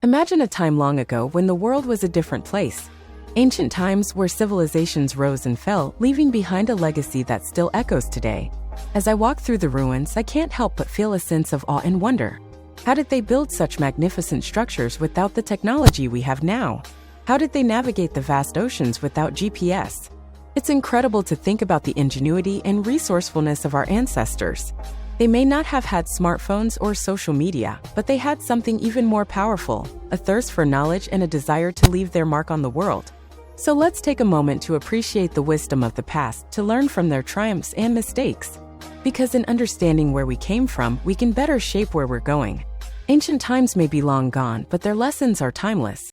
Imagine a time long ago when the world was a different place. Ancient times where civilizations rose and fell, leaving behind a legacy that still echoes today. As I walk through the ruins, I can't help but feel a sense of awe and wonder. How did they build such magnificent structures without the technology we have now? How did they navigate the vast oceans without GPS? It's incredible to think about the ingenuity and resourcefulness of our ancestors. They may not have had smartphones or social media, but they had something even more powerful, a thirst for knowledge and a desire to leave their mark on the world. So let's take a moment to appreciate the wisdom of the past, to learn from their triumphs and mistakes. Because in understanding where we came from, we can better shape where we're going. Ancient times may be long gone, but their lessons are timeless.